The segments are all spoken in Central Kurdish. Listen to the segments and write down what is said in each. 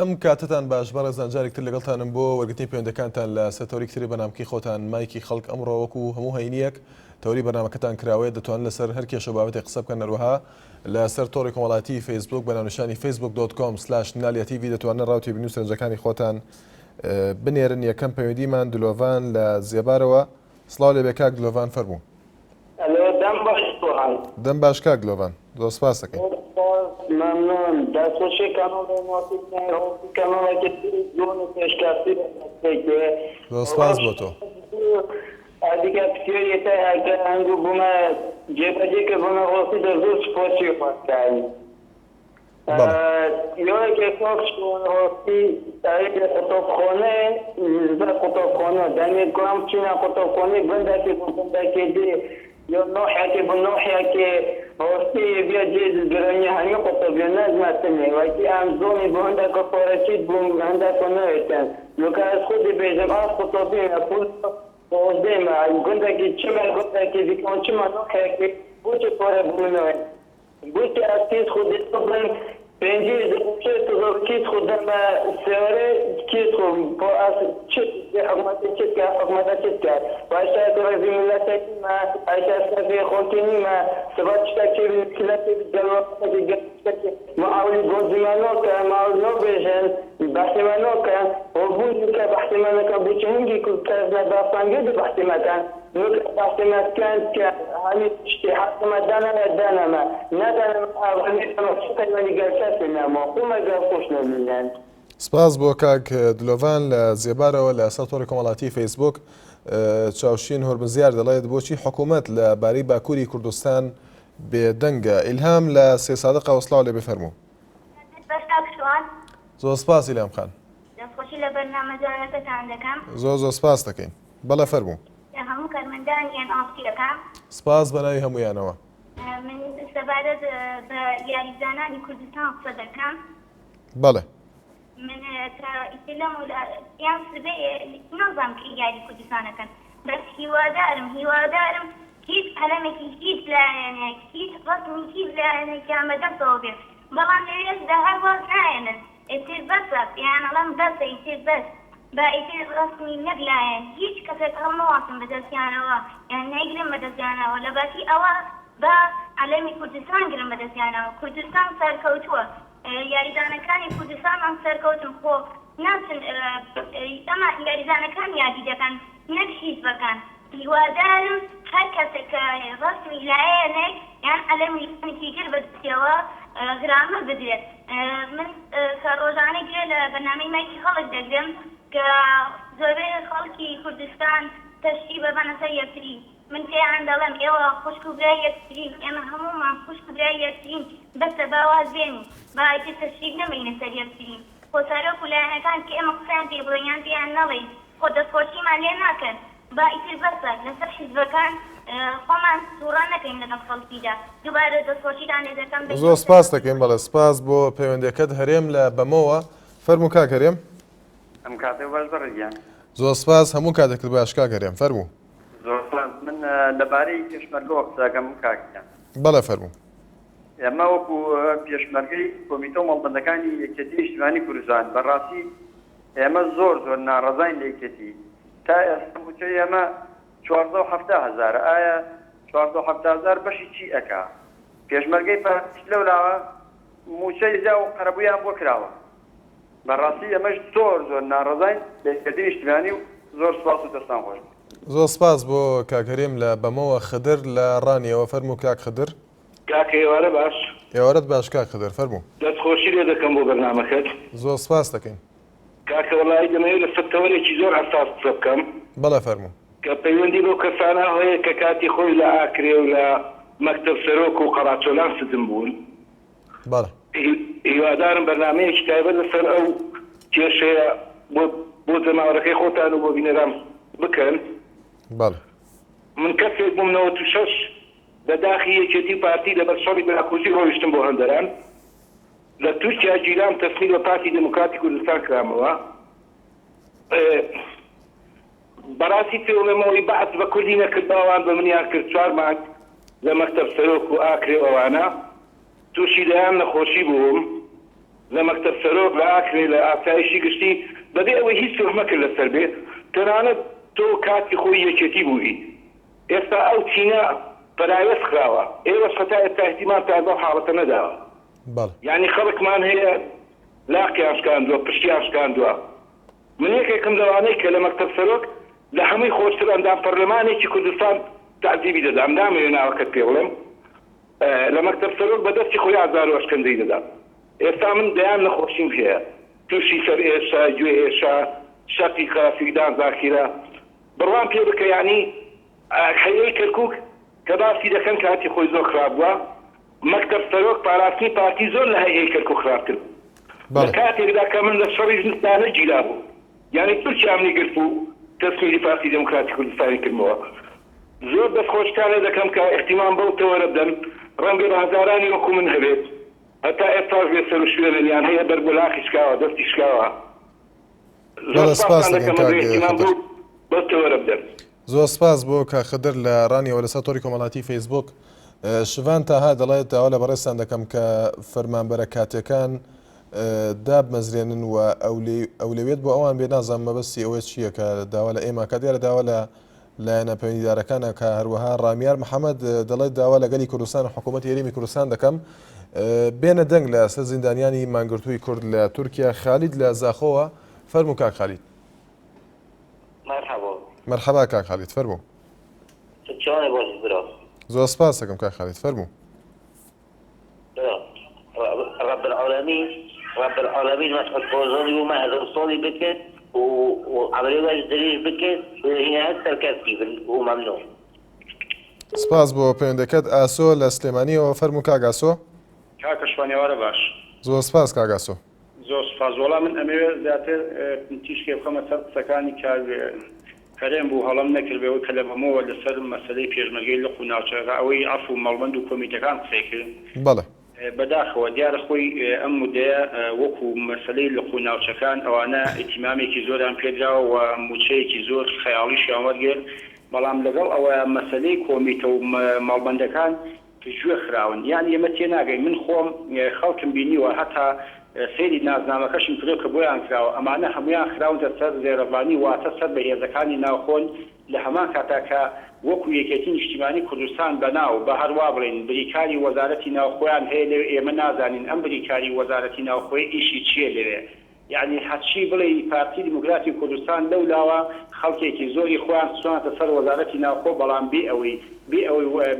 ئەم کاتتان باش بەڕێزان جارێکتر لەگەڵتانم بۆ وەرگرتنی پەیوەندەکانتان لە سەرتەوری کتری بەنامکی خۆتان مایکی خەڵک ئەمڕۆ وەکو هەموو هەینیەک تەوری بەنامەکەتان کراوەیە دەتوانن لەسەر هەر کێشە بابەتێک قسە بکەن هەروەها لەسەر تۆڕی کۆمەڵایەتی فیسبوک بە ناونیشانی facebook.com/نالیەتیڤ دەتوانن ڕاوتی بنووس سەرنجەکانی خۆتان بنێرن. یەکەم پەیوەندیمان دلۆڤان لە زێبارەوە. سڵاو لێبێ کاک دلۆڤان فەرموو. دەم باش کاک دلۆڤان، زۆر سپاس دەکەین. ممنون. دستخوشی کانال موافق کانال که جون پیشکشی میکنه. زۆر سپاس بۆ تۆ. دیگه پیشیته اگر انگو بومه جبهه که بومه واسه درزور سپاسی پاسکایی. یا که فاکشون واسه تایید کتابخانه نزد کتابخانه دنی گام چینا کتابخانه بنده که دی یا نوحه که بنوحه که واسه بیا جز گرانی همی کتابی نزمتنه وقتی امزونی بنده که پارچید بنده کنه ایتن لکه از خود بیجم از کتابی پول بازده ما گنده که چمه گنده که دیکن چمه نوحه که بوچه پاره بونه بوچه از کیس خود دیتون پنجی زبچه تو کیس خود دم سیاره کیس خود با از چه حکمت چه کرد حکمت چه کرد و اشتر تو رزی ملتی ما اشتر سفی خونتینی ما سبات چتکی کلاتی جلوات چتکی معاولی گوزیانو که معاول نو بیشن بحثی منو که و بودی که بحثی منو که بچه هنگی که کردن داستانگی دی بحثی مکان نوک بحثی مکان که همی چتی حتی مدانا ندانا ما ندانا اولی تنوشتی کنی گرچه نما خومه گر خوش نمیدن. سپاس بۆ کاک دلۆڤان لە زێبارەوە لە سەر تۆڕی کۆمەڵایەتی فیسبوک. چاوشین هۆربزیار دەڵێت بۆچی حکوومەت لەبارەی باکووری کوردستان بێدەنگە. ئیلهام لە سێ سادقە وەسڵاو لێ بفەرموو. زۆر سپاس ئیلهام خان. دەستخۆشی لە بەرنامەجانەکەتان دەکەم. زۆر سپاس دەکەین. بەڵێ فەرموو. هەموو کارمەندانیان ئاڵقی دەکەم. سپاس بەناوی هەموویانەوە. من سەبارەت بە یاریزانانی کوردستان قسە دەکەم. بەڵێ. من ئیسلام یان سبێ نازانم کە یاری کوردستانەکەن بەس هیوادارم هیچ هەلەمێکی هیچ لایەنێک هیچ ڕەسمی هیچ لایەنێکی ئامادەستەوە بێت بەڵام لەوێشدا هەر واز نایەنن ئیتر بەسە یان ئەڵەم بەسە ئیتر بەس با ئیتر ڕەسمی نەک لایەن هیچ کەسێک هەڵ نەواسن بەدەستیانەوە یان نەیگرن بەدەستیانەوە لەباتی ئەوە بە عەلەمی کوردستان گرن بەدەستیانەوە کوردستان سەرکەوتووە یاریزانەکانی کوردستانمان سەرکەوتن خۆ ناچن ئەمە یاریزانەکان یادی دەکەن نەک حیزبەکان هیوادارم هەر کەسێک کە ڕەسمی لایەنێک یان عەلەمی لایەنێکی گر بەدەستیەوە غرامە بدرێت. من کە ڕۆژانەی گرێ لە بەرنامەی مایکی خەڵک دەگرم کە زۆربەی خەڵکی کوردستان تەشتی بەبەنە سەر یەکتری من پێیان دەڵێم ئێوە خوشک و برای یەکترین ئێمە هەموومان خوشک و برای یەکترین بەسە باواز بێنین با ئیتر تەشریک نەمەینە سەر یەکترین خۆ سەرۆک و لایەنەکان کە ئێمە قسەیان پێ بڵێیان پێیان نەڵێین خۆ دەستخۆشیمان لێ ناکەن با ئیتر بەسە لەسەر حیزبەکان خۆمان سوڕان نەکەین لەگەڵ خەڵکیدا دووبارە دەستخۆشیتان لێ دەکەم. زۆر سپاس دەکەین. بەڵێ سپاس بۆ پەیوەندیەکەت. هەرێم لە بەمەوە فەرموو کاک هەرێم. ئەم کاتێ باش بەڕێگیان. زۆر سپاس هەموو کاتێکت باش کاک هەرێم فەرموو. زۆر من لەبارەی پێشمەرگەوە قسەکەم کاکیان. بەڵێ فەرموو. ئێمە وەکو پێشمەرگەی کۆمیتە مەڵبەندەکانی یەکێتی نیشتیمانی کوردستان بەڕاستی ئێمە زۆر ناڕەزاین لە یەکێتی تا ئێستا موچەی ئێمە 470,000 ئایا 470,000 بەشی چی ئەکا پێشمەرگەی پارتی لەولاوە موچەی زیا و قەرەبوویان بۆ کراوە بەڕاستی ئێمەش زۆر ناڕەزاین لە یەکێتی نیشتیمانی و زۆر سپاس و دەستان خۆش. زۆر سپاس بۆ کاک هەرێم لە بەمەوە. خدر لە ڕانیەوە فەرموو کاک خدر. کاک ئێوارە باش. ئێوارەت باش کاک خدر فەرموو. دەستخۆشی لێ دەکەم بۆ بەرنامەکەت. زۆر سپاس دەکەین. کاکە وەڵای دەمەوێت لە سەرتەوەرێکی زۆر حەساس قسە بکەم. بەڵێ فەرموو. کە پەیوەندی بۆ کەسانە هەیە کە کاتی خۆی لە ئاکرێ و لە مەکتەب سەرۆک و قەڕاچۆلان ستم بوون. بەڵێ. هیوادارم بەرنامەیەکی تایبەت لەسەر ئەو کێشەیە بۆ جەماوەرەکەی خۆتان و بۆ بینەران بکەن. بەڵێ. من کەسێک بووم 96 بەداخی یەکێتی پارتی لەبەر شەڕی بەراکوزی ڕۆیشتم بۆ هەندەران لە تورکیا جیلان تەسمیل بە پارتی دموکراتی کوردستان کرامەوە. بەڕاستی پێوەڵێمەوەی بەعەت بە کوردی نەکرد باوان بە منیان کرد 4 مانگ لە مەکتەب سەرۆک و ئاکرێ ئەوانە تووشی لەیان نەخۆشی بووم لە مەکتەب سەرۆک لە ئاکرێ لە ئاسایشی گشتی بەبێ ئەوەی هیچ سوحمەکرد لەسەر بێ تەنانەت تۆ کاتی خۆی یەکێتی بووی ئێستا ئەو چینە پەراوێز خراوە ئێوەش هەتا ئێستا احتیمال تا بەو حاڵەتە نەداوە یعنی خەڵکمان هەیە لاقیان شکاندووە پشتیان شکاندووە من یەکێکم لەوانەی کە لە مەکتەب سەرۆک لە هەمووی خۆشتر ئەندام پەرلەمانێکی کوردستان تعذیبی دەدا ئەمدامەوێ ناوەکەت پێ بڵێم لە مەکتەب سەرۆک بەدەستی خۆی ئازار و ئەشکەندەی دەدا ئێستا من دەیان نەخۆشیم هەیە تووشی سەر ئێشا گوێ ئێشا شەقی خافیدان زاخیرە بڕوان پێ بکە یعنی هەیەی کەرکووک کە باسی دەکەن کاتی خۆی زۆر خراپ بووە مەکتەب سەرۆک پاراستنی پارتی زۆر لە هەیەی کەرکووک خراپ کرد لە کاتێکدا کە من لە شەڕی ژنستانە گیرا بوو یعنی تورکیامنی گرت و تەسمیری پارتی دموکراتی کوردستانی کردمەوە زۆر دەستخۆشکارە دەکەم کە احتیمام بەو تەوەرە بدەن ڕەنگە بە هەزارانی وەکو من هەبێت هەتا ئێستاش بێ سەر و شوێنیان هەیە بەرگولاخی شکاوە دەستی شکاوە زۆر سپاس دەکەم احتیمام بەو تەوەرە بدەن زۆر سپاس بۆ کە خدر لە ڕانیەوە لەسەر تۆری کۆمەڵاتی فەیسبوک شڤان تاها دەڵێت داوا لە بەڕێستان دەکەم کە فەرمانبەرە کاتەکان دابمەزرێنن و ئەولەوێت بۆ ئەوان بێ نازانم مەبەستی ئەوەی چییە کە داوا لە ئێمە کە دیارە داوا لە لایەنە پەیوەندیدارەکانە کە هەروەها ڕامیار محەممەد دەڵێت داوا لەگەلی کوردستان حکوومەت یاریمی کوردستان دەکەم بێنە دەنگ لە سەر زیندانیانی مانگرتووی کورد لە تورکیا خالید لە زاخۆوە فەرموو کاک خالید مرحبا کاک خالید فەرموو زۆر سپاس دەکەم کاک خالید فەرموو رب العالمين مسعود بوزاني وما هذا الصالي بكت وعمليه واش دليل بكت هنا هسه كافي وممنوع سپاس بۆ پەیوەندەکەت ئاسۆ لە سلێمانیەوە فەرموو کاک ئاسۆ کاکە شوانێوارە باش زۆر سپاس کاک ئاسۆ زۆر سپاس وەڵام من ئەمەوێ زیاتر تیشکێ بخەمە سەر قسەکانی کارێن بوو هەڵم نەکردبەوەی کە لە بەمەوە لەسەر مەسەلەی پێشمەرگەی لە خوناوچەکە ئەوەی عەفو و مەڵبەند و کۆمیتەکان قسەی کرد بەڵێ بەداخەوە دیارە خۆی ئەم مودەیە وەکو مەسەلەی لە خوناوچەکان ئەوانە ئیتیمامێکی زۆریان پێدراوە و موچەیەکی زۆر خەیاڵیشیان وەرگرت بەڵام لەگەڵ ئەوە مەسەلەی کۆمیتە و ماڵبەندەکان گوێ خراون یان ئێمە تێناگەین من خۆم خەڵکم بینیوە هەتا سەیری نازنامەکەشم کرێ کە بۆیان کراوە ئەمانە هەمویان خراونتە سەر زێڕەبانی واتە سەر بەهێزەکانی ناوخۆن لە هەمان کاتاکە وەکو یەکێتی نیشتیمانی کوردستان بەناو بە هەروە بڵێن بریکاری وەزارەتی ناوخۆیان هەیە لێ ئێمە نازانین ئەم بریکاری وەزارەتی ناوخۆی ئیشی چییە لێرێ یعنی هەچی بڵێ پارتی دموکراتی کوردستان لەولاوە خەڵکێکی زۆری خۆیان سوانتە سەر وەزارەتی ناوخۆ بەڵام بێ ئەوەی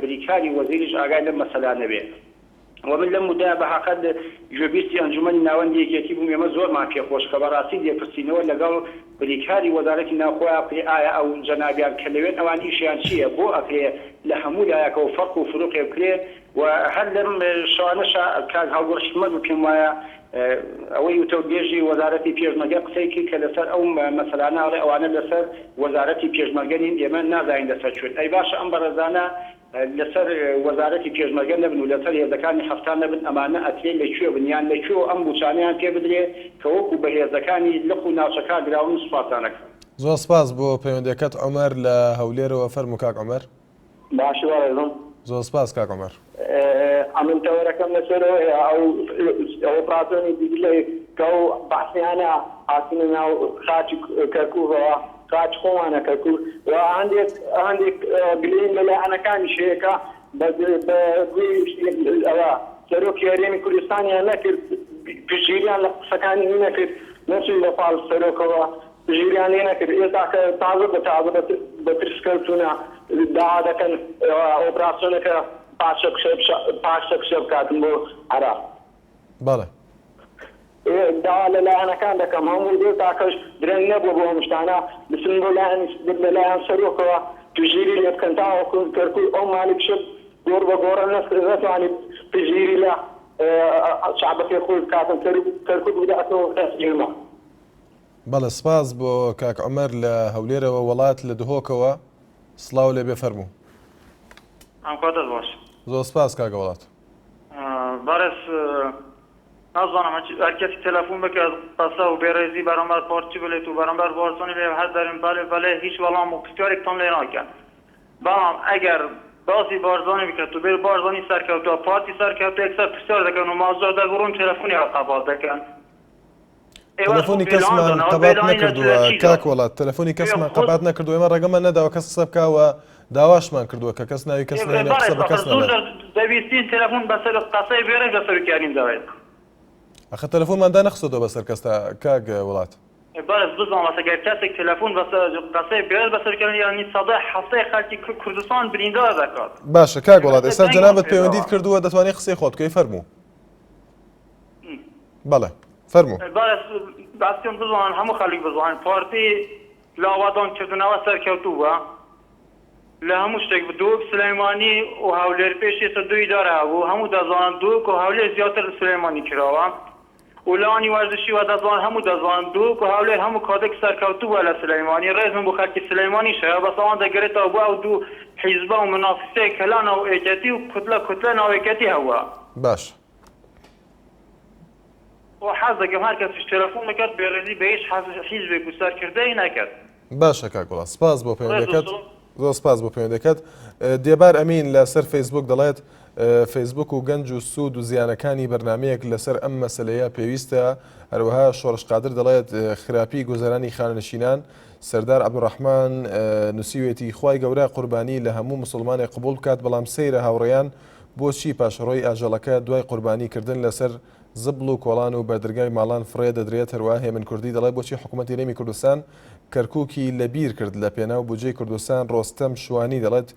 بریکاری وەزیریش ئاگای لەم مەسەلانە بێت ومن لم مدى بحقد جوبيستي انجمن ناوندي يكتي بوم يما زور ما في خوش خبر راسي دي فسينو لقال بريكاري وزارتي ناخويا في آية او جنابيان كلوين اوان ايشيان شيء بو اكي لحمول اياك وفرق وفروق يبكري وهل لم شوانشا كان هاورش مدو كموايا اوي توجيجي وزارتي بيجمرجا قسيكي كلسر او مثلا انا او انا لسر وزارتي بيجمرجاني يمن نازاين لسر شوت اي باش امبرزانا لەسەر وەزارەتی پێشمەرگە نەبن و لەسەر هێزەکانی هەفتان نەبن ئەمانە ئەترێ لەکوێ بنیان لەکوێ ئەم بوچانیان پێ بدرێ کە وەکو بە هێزەکانی لەخ و ناوچەکە گراون سوپاسانەکە زۆر سپاس بۆ پەیوەندەکەت عومەر لە هەولێرەوە فەرموو کاک عومەر باشی وەڕێزم زۆر سپاس کاک عومەر ئەمن تەوەرەکەم لەسەرەوە ئەو ئۆپراسیۆنی دیگلەی کە ئەو بەحسیانە هاتنە ناو خاچی کەرکووکەوە خاچ خۆمانە کەرکوو و هەندێک گلەی لەلایەنەکانی شەیەکە ئەوە سەرۆکی هەرێمی کوردستانیان نەکرد پشتگیریان لە قسەکانی نەکرد نەچووی لە پاڵ سەرۆکەوە پشتگیریان لێ نەکرد ئێستا کە تازە بە ترسکەوتونە داوا دەکەن ئۆپراسیۆنەکە پاشە کشە بکاتن بۆ عێراق بەڵێ داوا لەلایەنەکان دەکەم هەموو دێ تاکەش درەنگ نەبوو بۆ هەمشتانە بچن بۆ لەلایەن سەرۆکەوە پشتگیری لێ بکەن تاوەکو کەرکوو ئەو مالی بشت گۆڕ بە گۆڕە نەسکرد نەتوانێت پشتگیری لە شعبەکەی خۆی بکاتن کەرکوو بداتەوە تەسلیمە بەڵێ سپاس بۆ کاک عومەر لە هەولێرەوە وڵات لە دهۆکەوە سڵاو لێ بێ فەرموو ئەم کاتت باش زۆر سپاس کاکە وڵات بەڕێز نازانم هەر کەسی تەلەفۆن بکات قەسە و بێڕێزی بەرامبەر پارتی بڵێت و بەرامبەر بارزانانی لێ هەر دەرین بەڵێ هیچ وەڵام و پرسیارێکتان لێ ناکەن بەڵام ئەگەر باسی بارزانی بکرد تو بیر بارزانی سرکوتا پارتی سرکوتا اکثر پرسیار دکن و موضوع دگرون تلفونی ها قبال دکن تەلەفۆنی کەسمان قەبات نەکردووە کاک وڵات تەلەفۆنی کەسمان قەبات نەکردووە ئێمە ڕێگەمان نەداوە کەس قسە بکاوە داواشمان کردووە کە کەس ناوی کەس نێنێ قسە بە کەس نەڵێ دەویستین تلفۆن بەسەر قسەی بێرە دەسەرکاریم دەوێت ئەخە تەلەفۆنماندا نەخسەدەوە بەسەر کەستا کاک وڵات بەس بزانم ئەگەر کەسێک تلفۆن بەسەر قسەی بێر بەسەرکردن یانی سەدە هەفتەی خەڵکی کوردستان بریندار دەکات باشە کاک وڵات ئێستا جەنابەت پەیوەندیت کردووە دەتوانێت قسەی خۆت بکەی فەرموو بەڵێ فەرموو باستیان بزانن هەموو خەڵک بزانن پارتی لاوادانکردنەوە سەرکەوتووە لە هەموو شتێک دووک سلەیمانی و هەولێر پێشی دوی دارە بوو هەموو دەزانن دووک و هەولێر زیاتر لە سلەیمانی کراوە و لانی وەرزشی و دەزانن هەموو دەزانن دووک و هەولێر هەموو کادێک سەرکەوتووە لە سلەیمانی ڕێزم بۆ خەڵکی سلەیمانی شەیە بەس ئەوان دەگرێتەوە بۆ ئەو دوو حیزبە و منافسەیە کەلا ناوئێکەتی و کوتلە ناوئێکەتی هەوە باش و حەز دەکەم هەر کەسیش تەلەفۆن بکات بێڕێزی بە هیچ حیزبێک و سەرکردەی نەکرد باشە کاک وڵات سپاس بۆ پەیوەندیەکەت زۆر سپاس بۆ پەیوەندیەکەت دێبار ئەمین لەسەر فەیسبوک دەڵێت فەیسبوک و گەنج و سوود و زیانەکانی بەرنامەیەک لەسەر ئەم مەسەلەیە پێویستە هەروەها شۆڕش قادر دەڵێت خراپی گۆزەرانی خانەنشینان سەردار عەبدوڕەحمان نووسیوێتی خوای گەورە قوربانی لە هەموو مسلمانێک قبول بکات بەڵام سەیرە هاوڕێیان بۆچی پاشەڕۆی ئاژەڵەکە دوای قوربانیکردن لەسەر زبڵ و کۆڵان و بەردرگای ماڵان فڕێ دەدرێت هەروە هێمن کوردی دەڵێت بۆچی حکوومەتی هەرێمی کوردستان کەرکووکی لەبیر کرد لە پێناو بودجەی کوردستان ڕۆستەم شوانی دەڵێت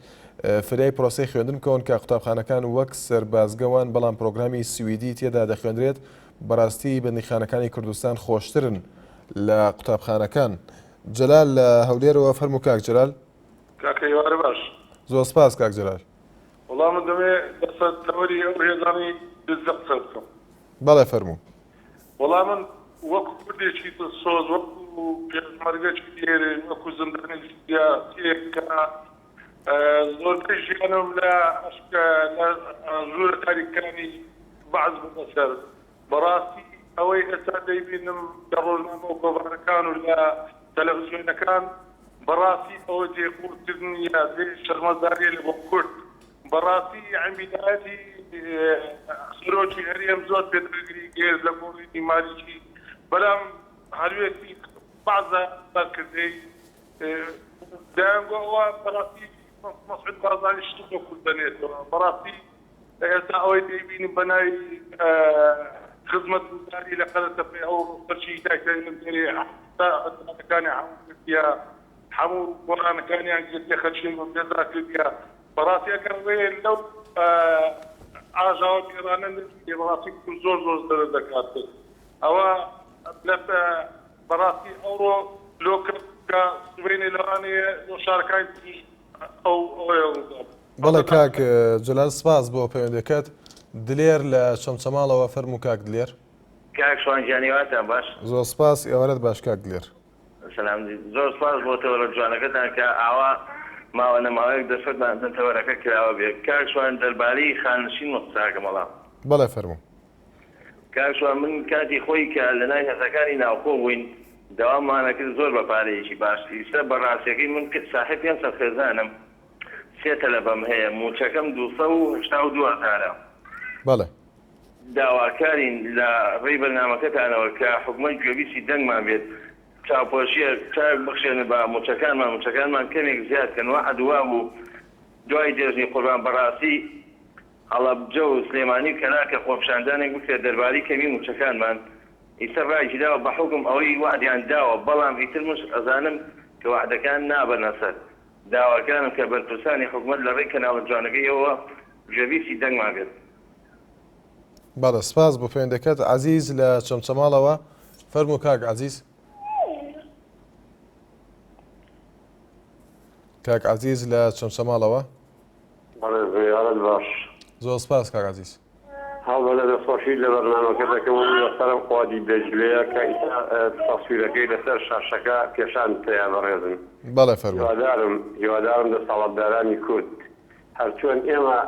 فریای پرۆسەی خوێندن کەون کە قوتابخانەکان وەک سەربازگەوان بەڵام پرۆگرامی سویدی تێدا دەخوێندرێت بەڕاستی بەندیخانەکانی کوردستان خۆشترن لە قوتابخانەکان جەلال لە هەولێرەوە فەرموو کاک جەلال کاکەیوارە باش زۆر سپاس کاک جەلال وەڵام من دەمێ دەسەرەوەری ئەو هێزانی دزدە قسە بکەم بەڵێ فەرموو وەڵام من وەکو کوردێکی سۆز وەکو پێشمەرگەکی دێرێ وەکو زندانێکی سیاسیەکە زۆربەی ژیانم لە ژوورە تاریکەکانی بەعز بەسەر بەڕاستی ئەوەی ئێستا دەیبینم لە ڕۆژنامە و گۆڤارەکان و لە تەلەڤیزیۆنەکان بەڕاستی ئەوە جێخوردکردن یا شەرمەزاریە لە بۆ کورد بەڕاستی عەمیدایەتی سەرۆکی هەرێم زۆر پێدەگری گێر لە گۆڕی مالیکی بەڵام هەروێکی بەعزە سەرکردەی دایانگۆ ئەوە بەڕاستی مەسعود بارزانی شتێک بۆ کورد دەنێتەوە بەڕاستی ئێستا ئەوەی دەیبینیم بە ناوی خزمەتگوزاری لە قەرەتەپێ ئەو سەرچی داکەکانی هەموو کردیا هەموو گۆڕانەکانیان گرتێ خەرچین و پێزرا کردیا بەڕاستی ئەگەر وێ لەو ئاژاوە گێڕانە نەبێ بەڕاستی زۆر زۆر دەکات ئەوە بەڕاستی ئەوڕۆ لۆکە سوێنێ لەڕانەیە بۆ شارەکانی ئەو بەڵێ کاک جەلال سپاس بۆ پەیوەندیەکەت دلێر لە چەمچەماڵەوە فەرموو کاک دلێر کاک شوانجیانیواتان باش زۆر سپاس ئێوارەت باش کاک دلێر سلام زۆر سپاس بۆتەوە لە جوانەکەتان کە ئاوا ماوە نەماوەیەک دەستەتان تەوەرەکە کراوە بێ کاک شوان دەربارەی خانشین وەقساکە مەڵام بەڵێ فەرموو کاک شوان من کاتی خۆی کە لە نای هەسەکانی ناوخۆ بووین داوامانەکرد زۆر بە پارەیەکی باش ئیستا بەڕاستیەکەی من ساحب 500 خێزانم 3 تەلەبەم هەیە موچەکەم 282,000 بەڵێ داواکارین لە ڕێی بەرنامەکەتانەوە کە حکومەت گوێبیستی دەنگمان بێت چاوپۆشیە چاک بخشێنە بە موچەکانمان کەمێک زیادکەن وەحد وا بوو دوای دێژنی قوربان بەڕاستی هەڵەبجە و سلێمانی و کەناکە خۆپشاندانێک بکرێت دەربارەی کەمی موچەکانمان ئیستا ڕایکی داوە بە حکم ئەوەی وعدیان داوە بەڵام ئیتر مش ئەزانم کە وعدەکان نابەنە سەر داواکانم کە بەرپرسانی حکومەت لە ڕێی کەناڵە جوانەکەیەوە گوێبیستی دەنگمان بێت بەڵێ سپاس بۆ پەیوەندیەکەت عەزیز لە چەمچەماڵەوە فەرموو کاک عەزیز کاک عەزیز لە چەمچەماڵەوە بەڵێ باش زۆر سپاس کاک عەزیز هەڵبەلە دەستخۆشی لە بەرنامەکە دەکەم لەسەرم خوادی دەجلەیە کە تەسویرەکەی لەسەر شاشەکە پێشان تەیە بەڕێزم بەڵێ فەرموو هیوادارم دەسەڵاتدارانی کورد هەرچۆن ئێمە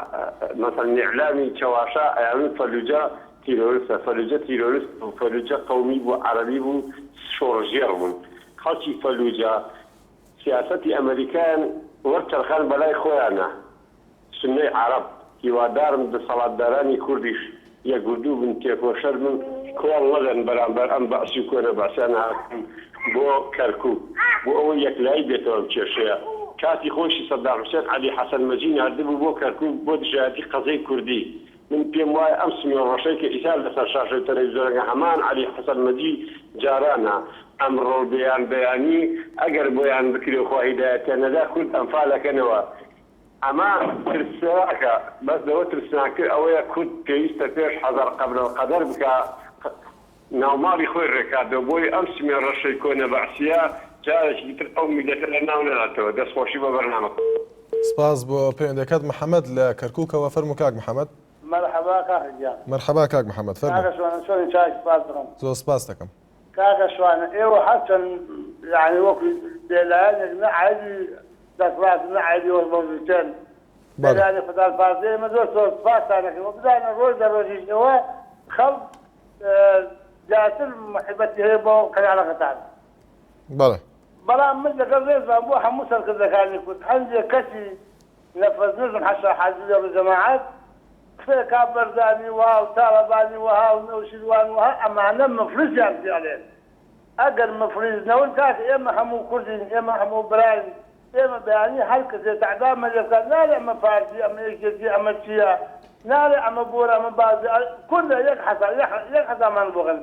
مەسەڵەن ئیعلامی چەواشە ئەیانن فەلوجە تیرۆریستە فەلوجە تیرۆریست و فەلوجە قەومی بوو عەرەبی بوو شۆڕژێر بوون خەڵکی فەلوجە سیاسەتی ئەمریکایان وەرچەرخان بەلای خۆیانە سنەی عرب هیوادارم دەسەڵاتدارانی کوردیش یەکگوردوو بن تێکۆشەر بن کۆڵ نەدەن بەرامبەر ئەم بەعسی و کۆنە باسییان هاتن بۆ کەرکووک بۆ ئەوەی یەکلایی بێتەوە کێشەیە کاتی خۆشی سەدام حوسێن عەلی حەسەن مەجید نردبوو بۆ کەرکووک بۆ دژایەتی قەزەی کوردی من پێم وایە ئەم سمیۆڕەشەی کە ئیسال لەسەر شاشەی تەلەڤیزۆنەکە هەمان عەلی حەسەن مەجید جارانە ئەمڕۆ بەیانی ئەگەر بۆیان بکرێ خوا هیدایەتە نەدا کورد ئەمفالەکەنەوە ئەمە ترسناکە بەس لەوە ترسناکە ئەوەیە کورد پێویستە پێش حەزەر قەبلەوە قەدەر بکە ناوماڵی خۆی ڕێکاتەوە بۆی ئەم سمیۆڕەشەی کۆنە بەعسیە جارێکی تر ئەو میلەتە لە ناو نەهاتەوە دەستخۆشی بە بەرنامە. سپاس بۆ پەیوەندەکەت محەممەد لە کەرکووکەوە فەرموو کاک محەممەد. مرحبا کاک گیان. مرحبا کاک محەممەد فەرموو. کاکە شوانە چۆنی چاک سپاس دەکەم. زۆر سپاس دەکەم. کاکە شوانە ئێوە هەرچەند یعنی وەکو دێلایەنێک نە عایدی دەسڵات نە عایدی وەزبەوزیتێن بەلایانی خودال پارتێ ئێمە زۆر سپاسان دەکەم و بزانە ڕۆژ دەڕۆژیشەوە خەڵک زیاتر محبەتی هەیە بۆ قەناعەتەکان. بەڵێ. بەڵام من لەگەڵ ڕێزان بۆ هەموو سەرکردەکانی کورد هەندێک کەسی نەفەز نزم حەشا حاجی لە ڕێجەماعەت فێکا بەرزانی وها و تاڵەبانی وها و نەوشیروان وها ئەمانە مفلسیان زیادێن. ئەگەر مفلیس نەون کات ئێمە هەموو کوردین ئێمە هەموو براین ئێمە بەیانی هەر کەسێ تەعدامە لێکات نارێ ئەمە فارسی ئەمە یەکێتی ئەمە چییە نارێ ئەمە بۆرە ئەمە بازی کوردە یەک حەزامان بۆغن.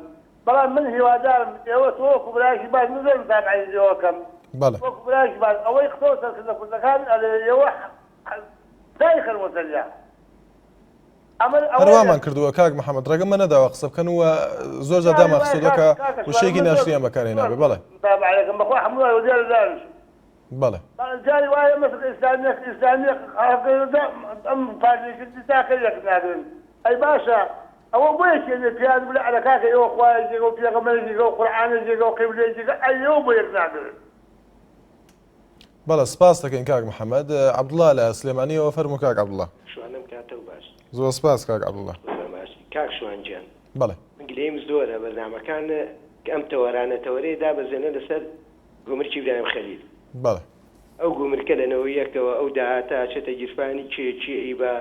بەڵام من هیوادارم ئێوە تۆ وەکو برایشی باش نزۆر متابعەی ئێوەکەم وەکو برایشی باش ئەوەی خۆ سەرکردە کوردەکان ئەلێ ئێوە دایخن وەسەریا هەروامان کردووە کاک محەممەد ڕێگەمە نەداوە قسە بکەن و زۆر جار دامەخسوودەکە وشەیەکی ناشریان بەکارهێنابێ. بەڵێ متابعەکەم بەخوا هەموو وەزیرە دانش. بەڵێ. جاری وایە مەسڵ ئیسلامی ئەم پارتیشتی تاکە یەک نادرن. ئەی باشە ئەوە بۆیە کێنێ پیان بلە عەلە کاکە ئێوە خوایەکێکە و پێغەمبەرێکێکە و قورئانێکێکە و قیبلەیەکێکە ئەیەوە بۆ یەک نادرن. بەڵێ سپاس دەکەین کاک محەممەد. عەبدوڵڵا لە سلێمانیەوە فەرموو کاک عەبدوڵڵا. شوانم کاتە باش. زۆر سپاس کاک عەبدوڵڵا. کاک شوانجیان. بەڵێ. گلەیم زۆرە بەرنامەکان کە ئەم تەوەرانە تەوەرەیە دابەزێنە لەسەر گومرکی ئیبراهیم خەلیل. بەڵێ. ئەو گومرکە لەنەوە یەکەوە ئەو داهاتە چێتە گیرفانی چی بە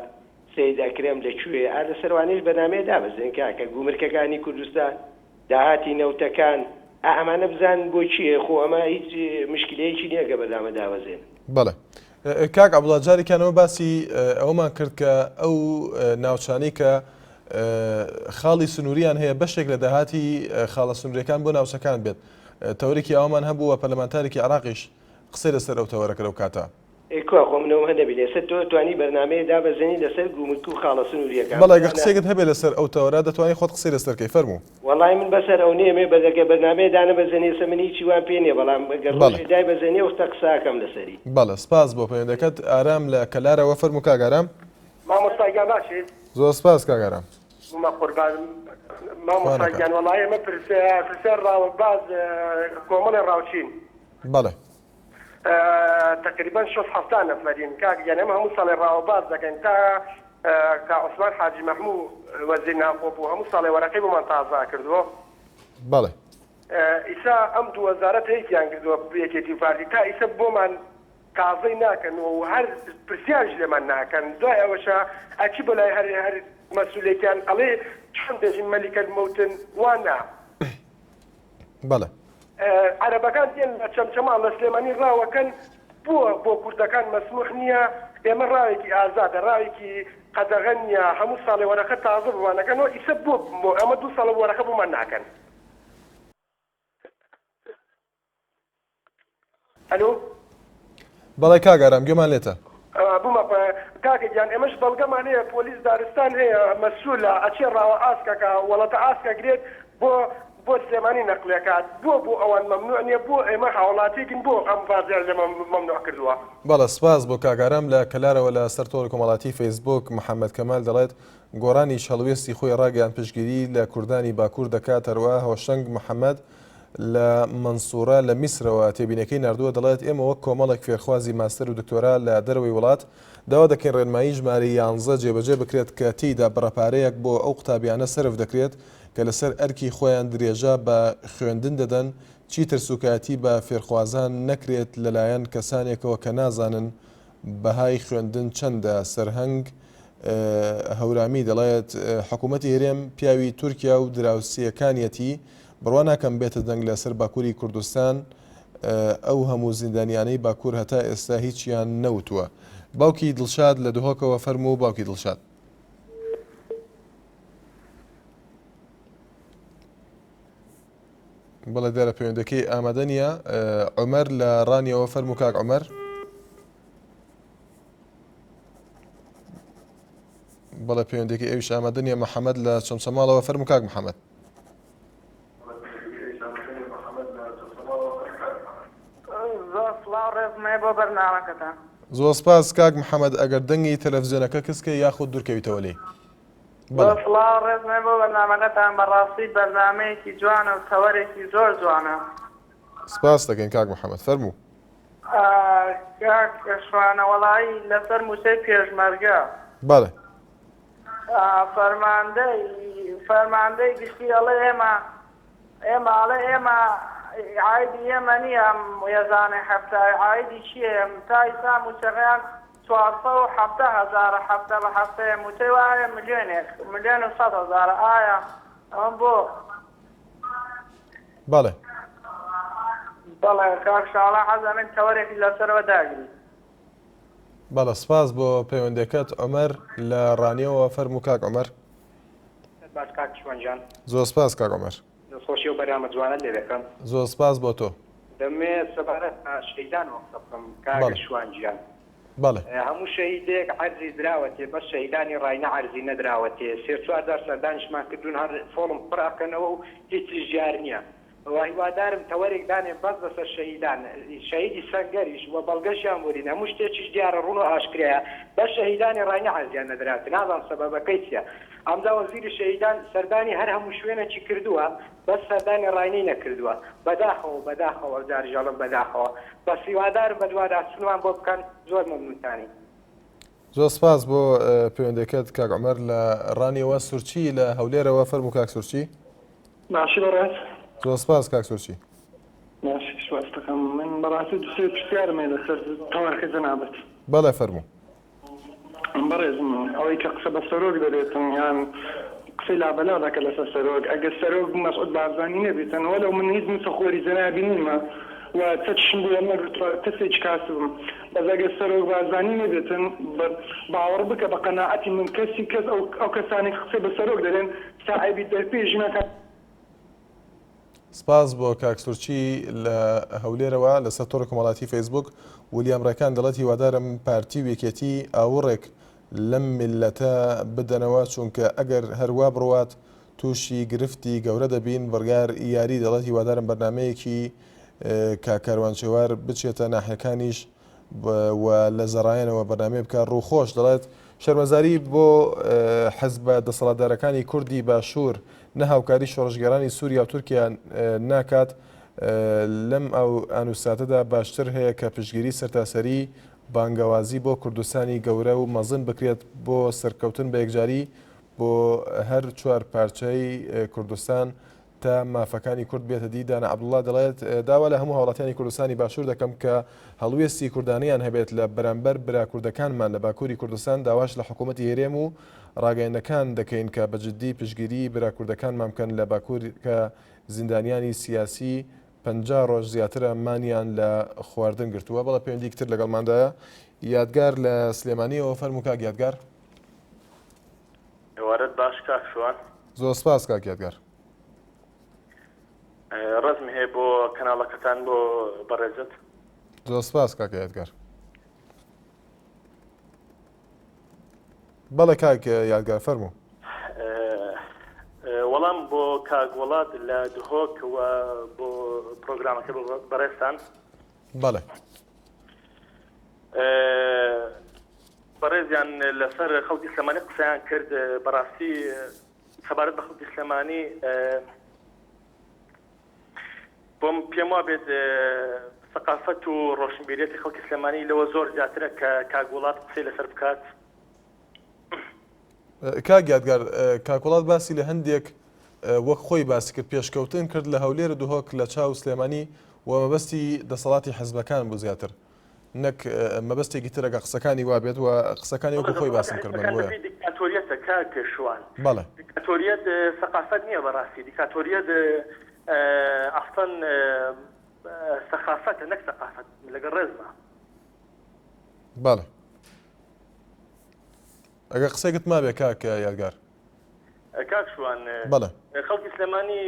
سید ئەکرێم لەکوێ ئا لە سەروانەیەش بەنامەیە دابەزێن کاکە گومرکەکانی کوردستان داهاتی نەوتەکان ئەمانە بزان بۆ چییە خۆ ئەمە هیچ مشکلەیەکی نییە کە بەنامە دابەزێن. بەڵێ. کاک عەبدوڵڵا جارێکیانەوە باسی ئەومان کرد کە ئەو ناوچانەی کە خاڵی سنووریان هەیە بەشێک لە داهاتی خاڵە سنووریەکان بۆ ناوچەکان بێت. تەورێکی ئەومان هەبووە پەرلەمانتارێکی عێراقیش قسەی لەسەر ئەو تەوەرەکە لەو کاتە. ئێکوا خۆ منەوە هەنەبی لەسەر تۆ توانی بەرنامەیە دابەزێنی لەسەر گومرک و خاڵە سنووریەکان. بەڵێ قسێکت هەبێت لەسەر ئەو تەوەرە دەتوانانی خۆت قسەی لەسەرکەی فەرموو. وەڵای من بەسەر ئەو نییەمێ بەدەگە بەرنامەیە دانەبەزێنی سەمنی چی وان پێ نییە بەڵام گەڕۆژی دای بەزێنێ وەختە قساکەم لەسەری. بەڵێ سپاس بۆ پەیوەندەکەت. ئارام لە کەلارەوە فەرموو کاک ئارام. مامۆستاگیان باشیت؟ زۆر سپاس کاک ئارام. مامۆستاگیان وەڵای ئێمە پرسیار ڕاوەباز کۆمەڵی ڕاوچین. بەڵێ. تقریبا 6 نەفەرین کاک یان ئێمە هەموو ساڵی ڕاوەباز دەکەین تا کە عوسمان حاجی مەحموود وەزیر ناوخۆ بوو هەموو ساڵی وەرەقەی بۆمان تازا کردووە. بەڵێ. ئیسا ئەم دوو وەزارەت هەیەکیان کردووە یەکێتی پارتی تا ئیسا بۆمان تازەی ناکەنەوە و هەر پرسیارش لێمان ناکەن دوای ئەوەشە ئەچی بەلای هەر مەسئولێتیان ئەڵێ چۆن دەژین مەلیکە موتن وانە. بەڵێ. عەرەبەکان دێن لە چەمچەمان لە سلێمانی ڕاوەکەن بۆ کوردەکان مەسموح نییە ئێمە ڕاوێکی ئازادە ڕاوێکی قەدەغە نییە هەموو ساڵی وەرەقە تازە بوانەکەنەوە ئیسە بۆ ئەمە 2 ساڵە وەرەقە بۆمان ناکەن. ئەلۆ. بەڵێ کاک ئارام گوێمان لێتە. بوومە کاکەگیان ئێمەش بەڵگەمان هەیە پۆلیس دارستان هەیە مەسئولە ئەچێ ڕاوە ئاسکەکە وەڵەتە ئاسکە گرێت بۆ سلێمانی نەقلەکات بۆ ئەوان مەمنوع نییە بۆ ئێمە هاوڵاتێکین بۆ ئەم ڤازیار لێمە مەمنوع کردووە. بەڵێ سپاس بۆ کاک ئارام لە کەلارەوە لە سەر تۆڕی کۆمەڵاتی فەیسبوک محەممەد کەمال دەڵێت گۆڕانی شەڵوێستی خۆی ڕاگەیان پشتگیری لە کوردانی باکوور دەکات هەروە هەوشەنگ محەممەد لە منسوورە لە میسرەوە تێبینەکەی نردووە دەڵێت ئێمە وەک کۆمەڵێک فێرخوازی ماستەر و دکتۆرا لە دەرەوەی وڵات داوا دەکەین ڕێنمایی ژمارە 11 جێبەجێ بکرێت کە تێیدا بڕەپارەیەک بۆ ئەو قوتابیانە سرف دەکرێت کە لەسەر ئەرکی خۆیان درێژە بە خوێندن دەدەن چی ترسوکایەتی بە فێرخوازان نەکرێت لەلایەن کەسانێکەوە کە نازانن بەهای خوێندن چەندە سەرهەنگ هەورامی دەڵێت حکوومەتی هێرێم پیاوی تورکیا و دراوسیەکانیەتی بڕوا ناکەم بێتە دەنگ لەسەر باکووری کوردستان ئەو هەموو زیندانیانەی باکوور هەتا ئێستا هیچیان نەوتووە. باوکی دڵشاد لە دهۆکەوە فەرموو باوکی دڵشاد. بەڵێ دیارە پەیوەندەکەی ئامادە نییە. عومەر لە ڕانیەوە فەرموو کاک عومەر. بەڵێ پەیوەندەکەی ئەویش ئامادە نییە. محەممەد لە چەمچەماڵەوە فەرموو کاک محەممەد. زۆر سپاس کاک محەممەد ئەگەر دەنگی تەلەڤیزیۆنەکە کەسکە یاخود دوورکەویتەوە لێ. ڕێزمێ بۆ بەرنامەکەتان بەڕاستی بەرنامەیەکی جوانە و تەوەرێکی زۆر جوانە. سپاس دەکەین کاک محەممەد فەرموو. شوانە وەڵایی لەسەر موسەی پێشمەرگە بەڵێ فەرماندەی گشتی ئەڵێ ئێمە ئێمە عایدی ئێمە نییە ێزانێ هەفتای عایدی چیە تا ئیسا موسەقیان 470,000 هەفتە بە هەفتەیە موتەی وایە ملیۆن و 100,000 ئایا ئەم بۆ بەڵێ بەڵێ کاک شاڵە حەزەمێن تەوەرێکی لەسەرەوە داگری. بەڵە سپاس بۆ پەیوەندەکەت عومەر لە ڕانیەوە فەرموو کاک عومەر. زۆر سپاس کاک عومەر. خۆشی و بەرنامە جوانە لێ دەکەم. زۆر سپاس بۆ تۆ. دەمێت سەبارەت شەیدان وەقسە بکەم کاک شوانجیان. بەڵێ هەموو شەهیدێک عەرزی دراوەتێ بەس شەهیدانی ڕاینە عەرزی نەدراوەتێ 3-4 سەردانیشمان کردوون هەر فۆڵم پڕاکەنەوە و هیچ ژیار نییە. هیوادارم تەوەرێک دانێ بەس بەسەر شەهیدان شەهیدی سەنگەریش وە بەڵگەشیان وەرین هەموو شتێکیش دیارە ڕوون و ئاشکرایە بەس شەهیدانی ڕاینە عەرزیان نەدراوەتێ نازانم سەبەبەکەی چییە. ئەمدا وەزیری شەهیدان سەردانی هەر هەموو شوێنێکی کردووە بەس سەردانی ڕاینەی نەکردووە بەداخەوە جارژاڵم بەداخەوە بەس هیوادارم بە دوواداچوونمان بۆ بکەن زۆر مەمنونتانی. زۆر سپاس بۆ پەیوەندەکەت کاک عومەر لە ڕانیەوە سورچی لە هەولێرەوە فەرموو کاک سورچی. باشی بەڕێز. زۆر سپاس کاک سورچی. باشی سپاس دەکەم من بەڕاستی دووسێ پرسیارمێ لەسەر تەوەرەکە جەنابەت. بەڵێ فەرموو. بەڕێزم ئەوەی کە قسە بە سەرۆک دەبێتن یان قسەی لابەلا دەکە لەسەر سەرۆک ئەگەر سەرۆک مەسعود بارزانی نەبێتن وەلەو من هیچ مسەخۆری جەنابی نیمە و چەتشم بۆ تەسێک کاسبم بەس ئەگەر سەرۆک بارزانی نەبێتن باوەڕ بکە بە قەناعەتی من کەسی کەس ئەو کەسانی قسەی بە سەرۆک دەرێن ساعیبی دەرپێژی ناکات. سپاس بۆ کاک سورچی لە هەولێرەوە لەسەر تۆڕە کۆمەڵاتی فەیسبوک ولیام ڕێکان دەڵێت هیوادارم پارتی و یەکێتی ئاوڕێک لەم میلەتە بدەنەوە چونکە ئەگەر هەروە بڕوات تووشی گرفتی گەورە دەبین بڕگار یاری دەڵێت هیوادارم بەرنمەیەکی کاکاروانچێوار بچێتە ناحیەکانیش و لە زەڕایەنەوە بەرنامەیە بکە ڕووخۆش دەڵێت شەرمەزاری بۆ حەزبە دەسەڵاتدارەکانی کوردی باشوور نە هاوکاری شۆڕژگەرانی سووریا و تورکیا ناکات لەم ئەو ئانووساتەدا باشتر هەیە کە پشتگیری سەرتاسەری بانگەوازی بۆ کوردستانی گەورە و مەزن بکرێت بۆ سەرکەوتن بە یەکجاری بۆ هەر 4 پارچەی کوردستان تا مافەکانی کورد بێتە دی. دانا عەبدوڵڵا دەڵێت داوا لە هەموو هاوڵاتیانی کوردستانی باشوور دەکەم کە هەڵوێستی کوردانیان هەبێت لە بەرامبەر برا کوردەکانمان لە باکووری کوردستان داواش لە حکوومەتی هێرێم و ڕاگەیەندەکان دەکەین کە بەجددی پشتگیری برا کوردەکانمان بکەن لە باکوور کە زیندانیانی سیاسی 50 ڕۆژ زیاترە مانیان لە خواردن گرتووە. بەڵە پەیوەندی کتر لەگەڵماندایە. یادگار لە سلێمانیەوە فەرموو کاک یادگار. وارد باش کاک شوان. زۆر سپاس کاک یادگار. ڕزمی هەیە بۆ کەناڵەکەتان بۆ بەڕێزت. زۆر سپاس کاک یادگار. بەڵێ کاک یادگار فەرموو. وەڵام بۆ کاک وڵات لە دهۆک و بۆ پرۆگرامەکە بەڕێستان. بەڵێ بەڕێزیان لەسەر خەڵکی سلێمانی قسەیان کرد بەڕاستی سەبارەت بە خەڵکی سلێمانی بۆم پێم وا بێت سەقافەت و ڕۆشنبیریەتی خەڵکی سلێمانی لەوە زۆر زیاترە کە کاک وڵات قسەی لەسەر بکات. کاک یادگار کاک وڵات باسی لە هەندێک وەک خۆی باسی کرد پێشکەوتن کرد لە هەولێر دهۆک لە چاو سلێمانی و مەبەستی دەسەڵاتی حەزبەکان بوو زیاتر نەک مەبەستێکی ترەگە قسەکانی وابێت و قسەکانی وەکو خۆی باسم کردن بۆیە دیکتاتۆریەتە کاکە شوان بەڵێ دیکتاتۆریەت ثقافت نییە بەڕاستی دیکتاتۆریەت ئەستن سەخافتە نەک سەقافەت لەگەڵ ڕێزمە بەڵێ ئەگە قسەیەکت ما بێ کاکە یادگار کاک شوان بەڵێ خەڵکی سلێمانی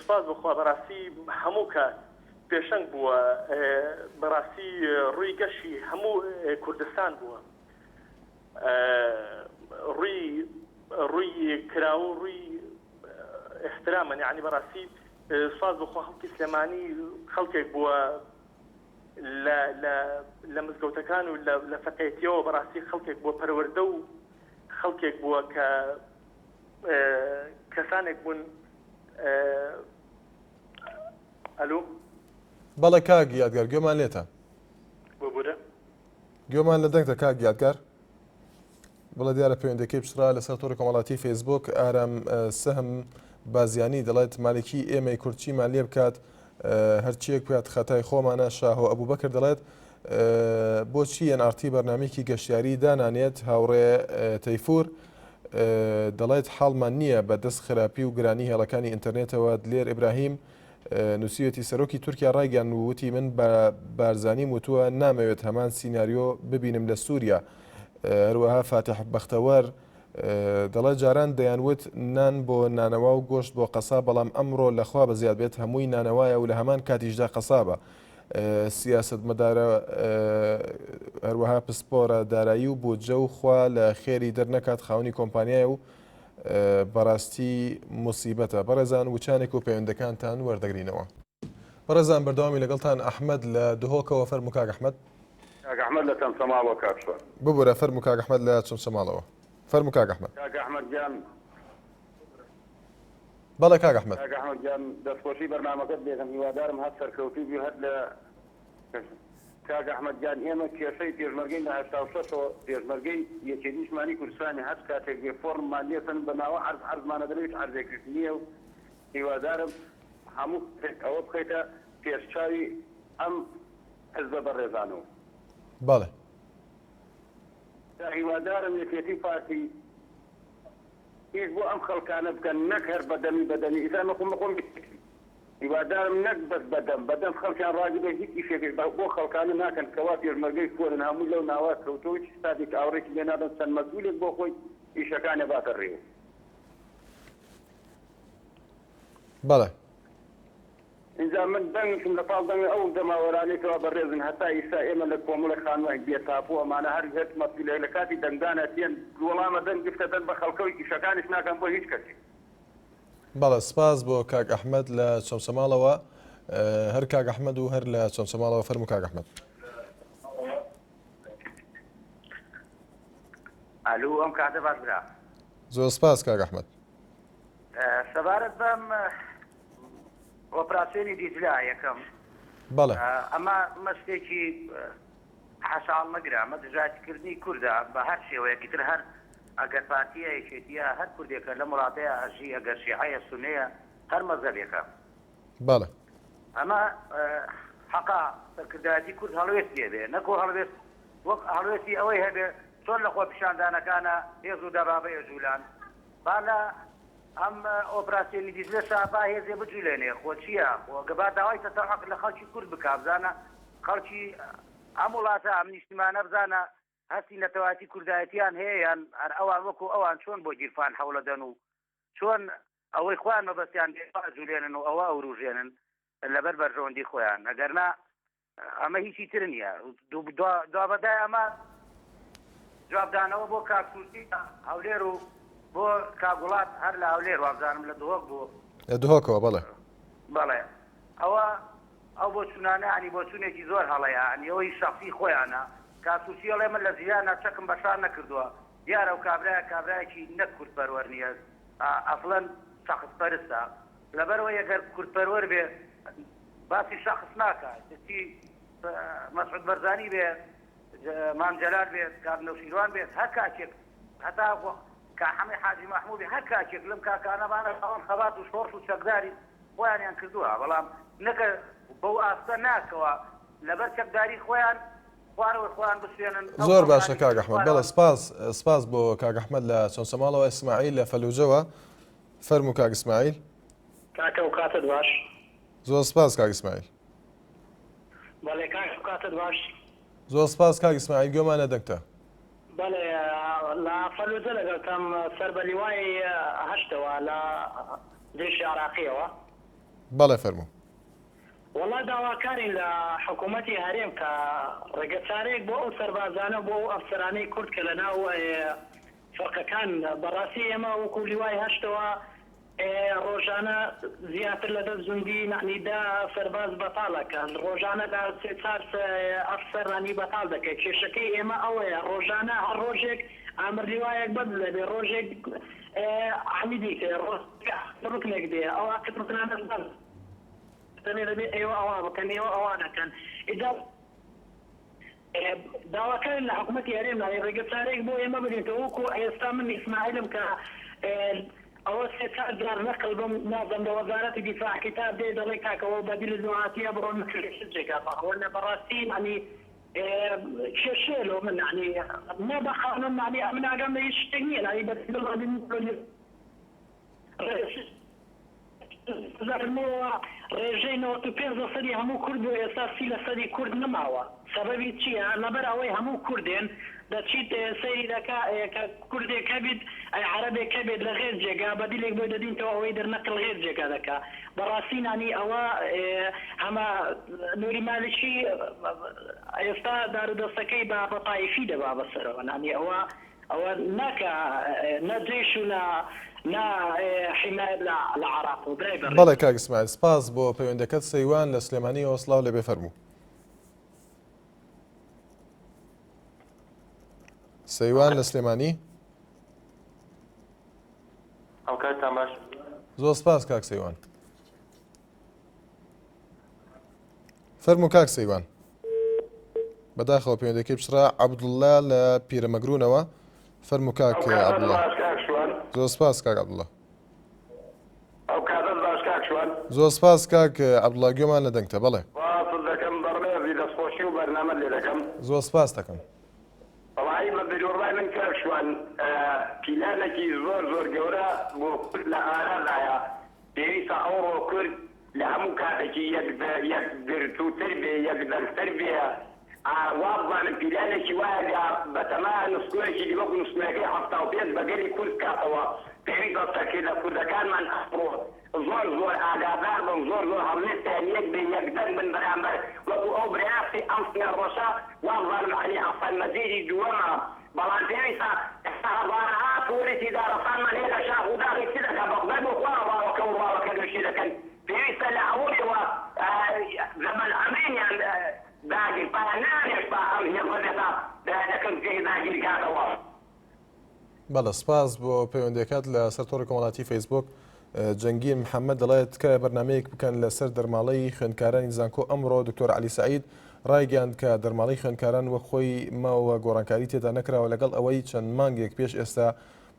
سپاس بخوا بەڕاستی هەموو کات پێشەنگ بووە بەڕاستی ڕووی گەشی هەموو کوردستان بووە ڕووی کراوە و ڕووی احترامە یعنی بەڕاستی سپاس بخوا خەڵکی سلێمانی خەڵکێک بووە لە مزگەوتەکان و لە فەقێتیەوە بەڕاستی خەڵکێک بووە پەروەردە و خەڵکێک بووە کە کەسانێک بوون ئەلو بەڵێ کاک یادگار گوێمان لێتە بۆ بورە گوێمان لە دەنگتە کاک یادگار بڵێ دیارە پەیوەندەکەی پشرا لەسەر تۆڕی کۆمەڵاتی فەیسبوک ئارام سەهم بازیانی دەڵێت مالکی ئێمەی کورچیمان لێ بکات هەرچیەک پێات خەتای خۆمانە شاهۆ ئەبوبەکر دەڵێت بۆچی NRT بەرنامەیەکی گەشتیاری دانانێت هاوڕێ تەیفور دەڵێت حاڵمان نییە بە دەست خراپی و گرانی هێڵەکانی ئینتەرنێتەوە دلێر ئیبراهیم نووسیەتی سەرۆکی تورکیا ڕایگەیان وتی من بە بارزانی وتووە نامەوێت هەمان سیناریۆ ببینم لە سووریا هەروەها فاتح بەختەوەر دەڵێت جاران دەیانوت نان بۆ نانەوا و گۆشت بۆ قەسا بەڵام ئەمڕۆ لەخوا بەزیاد بێت هەمووی نانەوایە و لە هەمان کاتیشدا قەسابە سیاست مەدارە هەروەها پسپۆرە دارایی و بودجە و خوا لە خێری دەرنەکات خاوەنی کۆمپانیایە و بەڕاستی موسیبەتە بەڕێزان وچانێک و پەیوەندەکانتان وەردەگرینەوە بەڕێزان بەردەوامی لەگەڵتان ئەحمەد لە دهۆکەوە فەرموو کاک ئەحمەد کاک ئەحمەد لە چەمچەماڵەوە کاک شوان ببوورە فەرموو کاک ئەحمەد لە چەمچەماڵەوە فەرموو کاک ئەحمەد کاک ئەحمەد گیان بەڵێ کاک ئەحمەد کاک ئەحمەد گیان دەستخۆشی بەرنامەکەت بێتم هیوادارم هەر سەرکەوتوو بی هەر لە کاک ئەحمەد گیان ئێمە کێشەی پێشمەرگەی لە 86ەوە پێشمەرگەی یەکێتی نیشتمانی کوردستانی هەر کاتێک بێ فۆرممان لێتن بەناوە عەرزمانە دەبێت عەرزێکرد نییە و هیوادارم هەموو ئەوە بخەیتە پێشچاوی ئەم حزبە بەڕێزانەوە بەڵێ هیوادارم یەکێتی پارتی هیچ بۆ ئەم خەڵکانە بکەن نەک هەر بەدەمی ئیسان خۆم هیوادارم نەک بەس بەدەم خەڵکیان ڕاگبێ هیچ ئیشێکێک بۆ خەڵکانە ناکەن کەوا پێشمەرگەی کۆرن هەموو لەو ناوا کەوتەوەی ستاتێک ئاوڕێکی لێ نادەن چەند مەسئولێک بۆ خۆی ئیشەکانە باتە ڕێوە بەڵێ اینجا من دەنگشم لە پاڵ دەنگ ئەو دەماوەرانێکەوە بەڕێزن هەتا ئیسا ئێمە لە کۆمەڵە خانووای بێتاپۆ ئەمانە هەر هێت مەسئولێ لە کاتی دەنگدانە تێن وەڵامە دەنگ گفتە دەن بە خەڵکەوەی ئیشەکانش ناکەن بۆ هیچ کەسی بەڵێ سپاس بۆ کاک ئەحمەد لە چەمچەماڵەوە هەر کاک ئەحمەد و هەر لە چەمچەماڵەوە فەرموو کاک ئەحمەد ئەلو ئەم کاتە باش برا زۆر سپاس کاک ئەحمەد سەبارەت بەم ئۆپراسیۆنی دیجلا یەکەم بەڵێ ئەمە مەستێکی حەساڵ مەگرە ئەمە دژاتکردنی کووردە بە هەر شێوەیەکی تر هەر ئەگەر پارتیە یەکێتیە هەر کوردێکە لە وڵاتەیە ئەژی ئەگەر شیعەیە سونەیە هەر مەزەبێکە بەڵێ ئەمە حەقا سەرکردایەتی کورد هەڵوێست لێبێ نەکۆ هەڵوێست وەک هەڵوێستی ئەوەی هەبێ چۆن لە خۆ پیشاندانەکانە هێز و دەبابە ێژولان با لە ئەم ئۆپراسیۆنی دیجلە شابا هێزێ بجوولێنێ خۆ چییە گەبا داوای تەسەحق لە خەڵکی کورد بکا بزانە خەڵکی ئەم وڵاتە ئەم نیشتیمانە بزانە هەستی نەتەواتی کوردایەتیان هەیە یان هەر ئەوان وەکو ئەوان چۆن بۆ گیرفان حەوڵە دەن و چۆن ئەوەی خۆیان مەبەستیان جوولێنن و ئەوە ئەوروژێنن لەبەر بەرژەوەندی خۆیان ئەگەرنا ئەمە هیچی تر نییە دوابەدای ئەمە جوابدانەوە بۆ کاکسوسی هەولێر و بۆ کاگوڵات هەر لە هەولێر وابزانم لە دهۆک بوو لە دهۆکەوە بەڵێ بەڵێ ئەو بۆ چونانە ینی بۆ چونێکی زۆر هەڵەیە ینی ئەوەی شەخصی خۆیانە کاسوسی ئەڵێ من لە زیانە چەکم بەشار نەکردووە دیارە و کابرایەکی نەک کوردپەروەر نییە ئەفڵەن شەخص پەرستە لەبەرەوە یەگەر کوردپەروەر بێ باسی شەخص ناکات مەسعود بەرزانی بێ مام جەلال بێت کاک نەوشیروان بێت هەر کاکێک هەتا کاحەمی حاجی مەحموودی هەر کاکێک لەم کاکانەمانە ئەوان خەبات و شۆڕش و چەکداری خۆیانیان کردووە بەڵام نەکە بەو ئاستە ناکەوە لەبەر چەکداری خۆیان خوارەوە خۆیان بسوێنن زۆر باشە کاک ئەحمەد بەڵێ سپاس بۆ کاک ئەحمەد لە چۆنسەماڵەوە ئیسماعیل لە فەلوجەوە فەرموو کاک ئیسماعیل کاکە و کاتت باش زۆر سپاس کاک ئیسماعیل بەڵێ کاک و کاتت باش زۆر سپاس کاک ئیسماعیل گوێمانە دەنگتە بەڵێ لە فەلوجە لەگەڵتەم سەر بە لیوای هەشتەوە لە دێشی عراقیەوە بەڵێ فەرموو والله داواکارین لە حکوومەتی هەرێم کە ڕێگەچارەیەک بۆ ئەو سەربازانە بۆ ئەو ئەفسەرانەی کورد کە لە ناو فەرقەکان بەڕاستی ئێمە وەکو لیوای هەشتەوە ڕۆژانە زیاتر لە دەست زوندی نعنیدا سەرباز بەتاڵەکەن ڕۆژانە سێ چار ئەفسەرانی بەتاڵ دەکەێت کێشەکەی ئێمە ئەوەیە ڕۆژانە هەر ڕۆژێک ئامر لیوایەک بەد لەبێ ڕۆژێک عمیدی ڕکنێک دێ ئەوە کتڕکنانە بەن دەبێت ئێوە ئەوە بکەن ئێوە ئەوانەکەن داواکارن لە حکوومەتی هەرێم لای ڕێگەچارێک بۆ ئێمە بدێتەوە وەکو ئێستا من ئیسماعیلم کە ئەوە سێ چار جار نەقل بم نازم لە وەزارەتی دیفاع کتاب دێ دەڵێ کاکەوە بەدیل دوعاتیە بڕۆن جێگا بەخۆنە بەڕاستی ینی کێشێلۆ من ینی نەبەخانم ینی من ئاگام لە هیچ شتێک نییە ینی بەزارمەوە ڕێژەی 95% هەموو کورد و ئێستا 30% کورد نماوە سەبەبی چییە لەبەر ئەوەی هەموو کوردێن دەچیت سەیری دەکا کوردێکە بیت ئەی عەرەبێکە بێت لە غێر جێگا بەدیلێک بۆی دەدینەوە ئەوەی دەرنەقل غێر جێگا دەکا بەڕاستی نانی ئەوە هەمە نووری مالکی ئێستا دارودەستەکەی بە تایفی دەبا بەسەرەوە نانی ئەوە ناکە نەجێش و نا حمایت لە عراق و برای بەڕێ بەڵێ کاک ئیسماعیل سپاس بۆ پەیوەندەکەت سەیوان لە سلێمانی ئۆسلااو لەبێ فەرموو سەیوان لە سلێمانی ئەو کاتتان باش زۆر سپاس کاک سەیوان فەرموو کاک سەیوان بەداخەوە پەیوەندەکەی بشرا عەبدوڵڵا لە پیرەمەگرونەوە فەرموو کاک عەبدوڵڵا زۆر سپاس کاک عەبدوڵڵا ئەو کاتت باش کاک شوان زۆر سپاس کاک عەبدوڵڵا گوێمان لە دەنگتە بەڵێ واصل دەکەم بەڕێزی دەستخۆشی و بەرنامە لێ دەکەم زۆر سپاس دەکەم وڵی بە بجوڕای من کاک شوان پیلانێکی زۆر گەورە بۆ کورد لە ئارادایە پێویستە ئەوڕۆ کورد لە هەموو کاتێکی یەک گرتووتر بێ یەک دەرتر بێ وابزانم پیلانێکی وایە بەتەما نسکۆرێکی دیوەکو نسکۆرەکەی 75 بەگەری کورد کاتەوە پێویستە سەرکرد لە کوردەکانمان ئەفڕۆ زۆر ئاگادار بن زۆر هەڵێستیان یەک بێ یەکدەنگ بن بەرامبەر وەکو ئەو برایاستی ئەم سنێڕۆژە وابزانم عەلی حەسەن مەزیدی دووەمە بەڵام پێویستە ئێستا هەڵوانەها پۆلیسی دارەسانمان هەیە لە شاخ و داغی چی دەکەن بەغداد و خوارە ڕاوەکە و ڕاوەکە دوشی دەکەن پێویستە لە ئەوەیەوە زەمەن ئەمرینیان داگیر پایانانێش با ئەم هێڵەدەتا دەکەم پێی داگیر کاتەوە بەڵە سپاس بۆ پەیوەندەکەت لە سەر تۆڕی کۆمەڵاتی فەیسبوک جەنگیر محەممەد دەڵێت تکایە بەرنمەیەک بکەن لەسەر دەرماڵەی خوێندکارانی زانکۆ ئەمڕۆ دکتۆر علی سعید ڕایگەاند کە دەرماڵەی خوێندکاران وەک خۆی ماوە گۆڕانکاری تێدا نەکراوە لەگەڵ ئەوەی چەند مانگێک پێش ئێستا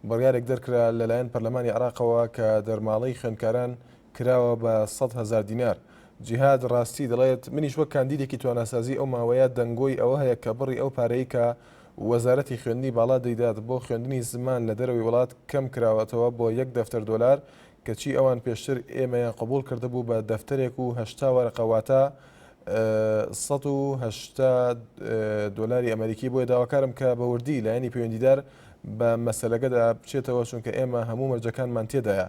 بڕیارێک دەرکرا لەلایەن پەرلەمانی عراقەوە کە دەرماڵەی خوێندکاران کراوە بە 100,000 دینار. جیهاد ڕاستی دەڵێت منیش وەک کاندیدێکی تواناسازی ئەو ماوەیە دەنگۆی ئەوە هەیە کە بڕی ئەو پارەی کە وەزارەتی خوێندنی باڵا دەیدات بۆ خوێندنی زمان لە دەرەوەی وڵات کەم کراوەتەوە بۆ $1 کەچی ئەوان پێشتر ئێمەیان قبول کرده بوو بە دەفتەرێک و 80 وەرەقەواتە $180 ئەمریکی بۆیە داواکارم کە بە وردی لایەنی پەیوەندیدار بە مەسەلەکەدا بچێتەوە چونکە ئێمە هەموو مەرجەکانمان تێدایە.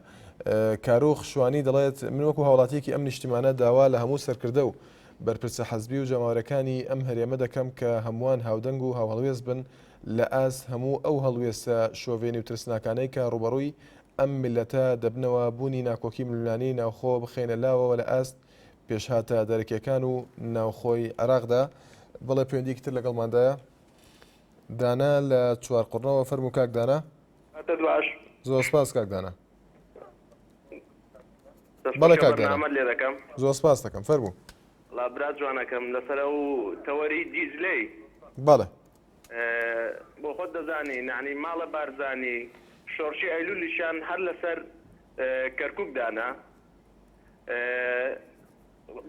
کارۆخ شوانی دەڵێت من وەکو هاوڵاتیەکی ئەم نیشتیمانە داوا لە هەموو سەرکردە و بەرپرسە حەزبی و جەماوەرەکانی ئەم هەرێمە دەکەم کە هەمووان هاودەنگ و هاوهەڵوێز بن لە ئاز هەموو ئەو هەڵوێستە شۆڤێنی و ترسناکانەی کە ڕوبەڕووی ئەم میلەتە دەبنەوە بوونی ناکۆکی ملولانی ناوخۆ بخێنە لاوەوە لە ئاست پێشهاتە دەرەکیەکان و ناوخۆی عراقدا. بەڵێ پەیوەندیەکی تر لەگەڵماندایە دانا لە چوارقڕنەوە فەرموو کاک دانا. زۆر سپاس کاک دانا. بەڵێ کاک دانا زۆر سپاس دەکەم فەرموو. لا برات جوانەکەم لەسەر ئەو تەوەری دیزلەی بەڵێ بۆ خۆت دەزانی نعنی ماڵە بارزانی شۆڕشی ئەیلولیشان هەر لەسەر کەرکووک دانا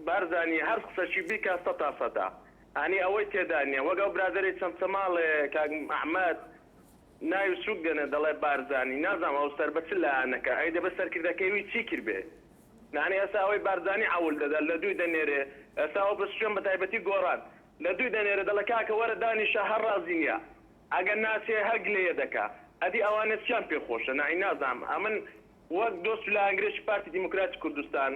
بارزانی هەر قسەشی بیکە 100%. ئەنی ئەوەی تێدا نیە وەک ئەو برادەری چەمچەماڵێ کاک ئەحمەد ناوی سووک دێنێ دەڵێ بارزانی نازانم ئەو سەر بە چ لایەنەکە ئەی دەبە سەرکردەکەوی چی کرد بێ نانی ئێستا ئەوەی بارزانی عەول دەدات لە دووی دەنێرێ ئێستا ئەو پرسیۆن بە تایبەتی گۆڕان لە دووی دەنێرە دەڵێ کاکە وەرە دانیشە هەر ڕازی نییە ئەگەر ناسێ هەر گلەیە دەکا ئەدی ئەوانە چیان پێخۆشە نای نازانم ئەمن وەک دۆست لە ئەنگرێکی پارتی دیموکراتی کوردستان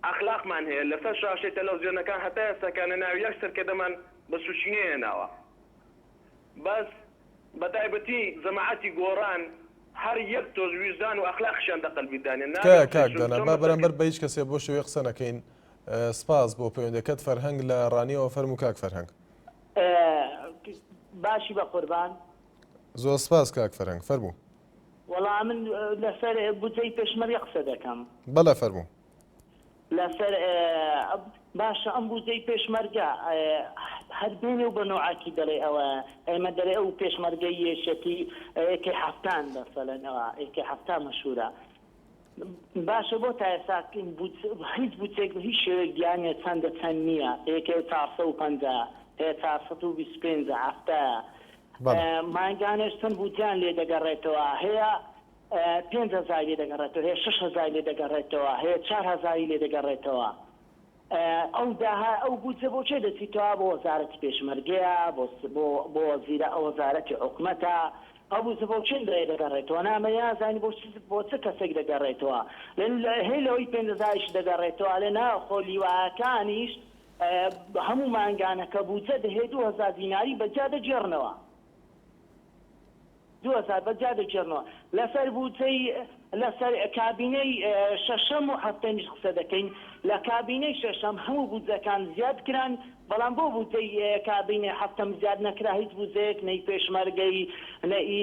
ئەخلاقمان هەیە لەسەر شاشەی تەلەڤیزیۆنەکان هەتا ئێستاکانە ناوی یەک سەرکردەمان بە سوشینێ هێناوە بەس بە تایبەتی جەماعەتی گۆڕان هەر یەک تۆز ویژدان و ئەخلاقیشیان دەقەلبی دانێن کاک دانا با بەرامبەر بە هیچ کەسێ بۆ شێوەیە قسە نەکەین سپاس بۆ پەیوەندەکەت فەرهەنگ لە ڕانیەوە فەرموو کاک فەرهەنگ باشی بە قوربان زۆر سپاس کاک فەرهەنگ فەرموو وەڵام من لەسەر بودجەی پێشمەرگە قسە دەکەم بەڵێ فەرموو لەسەر باشە ئەم بودجەی پێشمەرگە هەر بێنێ و بە نوعاکی دەڵێ ئەوە ئێمە دەڵێ ئەو پێشمەرگەی یەشەتی ئێکەی هەفتان بەسەلەنەوە ئێکەی هەفتا مەشهورە باشە بۆ تا ئێستا هیچ بودجێک هیچ شێوەیەک دیانێ چەندە چەند نییە ئێکەی 450 هەیە 425 هەفتایە مانگانێش چەند بودجیان لێ دەگەڕێتەوە هەیە 5,000 لێ دەگەڕێتەوە هەیە 6,000 لێ دەگەڕێتەوە هەیە 4,000 لێ دەگەڕێتەوە ئەو داها ئەو بودجە بۆ چێ دەچیتەوە بۆ وەزارەتی پێشمەرگەیە بۆ وەزیرە وەزارەتی حکوومەتە ئەو بودجە بۆ چێن دەگەڕێتەوە نامە یازانی بۆ چ کەسێک دەگەڕێتەوە هەی لەوەی 5,000ش دەگەڕێتەوە لە ناوخۆ لیواکانیش هەموو مانگانەکە بودجە دەهێت 2,000 دیناری بەجا دەجێڕنەوە 2,000 بەجا دەجێڕنەوە لەسەر بودجەی لەسەر کابینەی شەشەم و هەفتەمیش قسە دەکەین لە کابینەی شەشەم هەموو بودجەکان زیاد کران بەڵام بۆ بودجەی کابینەی هەفتەم زیاد نەکرا هیچ بودجەیەک نەی پێشمەرگەی نەئی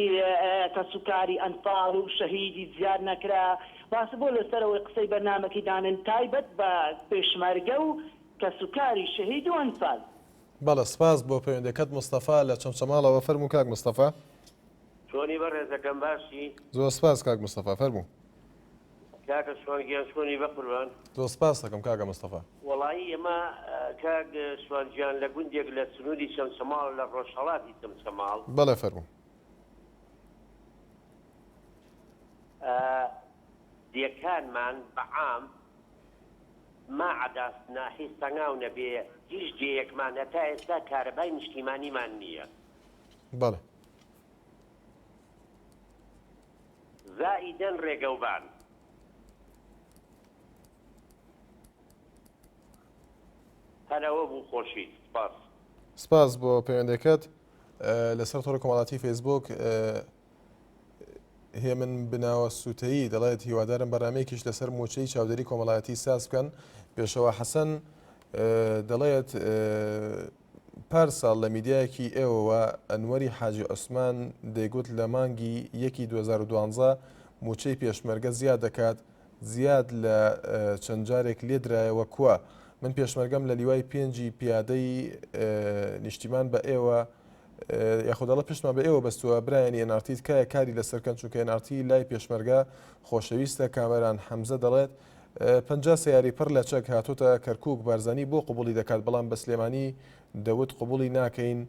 تەسوکاری ئەنفاڵ و شەهیدی زیاد نەکرا باس بۆ لەسەرەوەی قسەی بەرنامەکەی دانن تایبەت بە پێشمەرگە و کەسوکاری شەهید و ئەنفاڵ بەڵێ سپاس بۆ پەیوەندەکەت مستەفا لە چەمچەماڵەوە فەرموو کاک مستەفا چۆنی بەڕێزەکەم باشی زۆر سپاس کاک مستەفا فەرموو کاکە شوانگیان چۆنی بە قوربان زۆر سپاس دەکەم کاکە مستەفا وەڵایی ئێمە کاک شوانگیان لە گوندێک لە سنووری چەمچەماڵ لە ڕۆژهەڵاتی چەمچەماڵ بەڵێ فەرموو دیەکانمان بەعام ماعەداستنا هیچ نەبێ هیچ جێیەکمان هەتا ئێستا کارەبای نیشتیمانیمان نییە بەڵێ زائیدەن ڕێگەوبان هەرەوە بوو خۆشی سپاس سپاس بۆ پەیوەندەکەت لەسەر تۆڕی کۆمەڵاتی فەیسبوک هێمن بناوە سوتەیی دەڵێت هیوادارم بەرنامەیەکیش لەسەر موچەی چاودێری کۆمەڵایەتی ساز بکەن پێشەوە حەسەن دەڵێت پارساڵ لە میدیایەکی ئێوەوە ئەنوەری حاجی عوسمان دەیگوت لە مانگی 2012 موچەی پێشمەرگە زیاد دەکات زیاد لە چەند جارێک لێدرایەوە کووە من پێشمەرگەم لە لیوای پێنجی پیادەی نیشتیمان بە ئێوە یاخودەڵە پشتمان بە ئێوە بەستووە برایانی ئەنارتیت کایە کاری لەسەرکەن چونکە ئەنارتی لای پێشمەرگە خۆشەویستە کامەران حەمزە دەڵێت 50 سیاری پڕ لە چەک هاتوتە کەرکووک بارزانی بۆ قوبولی دەکات بەڵام بە سلێمانی دەوت قوبولی ناکەین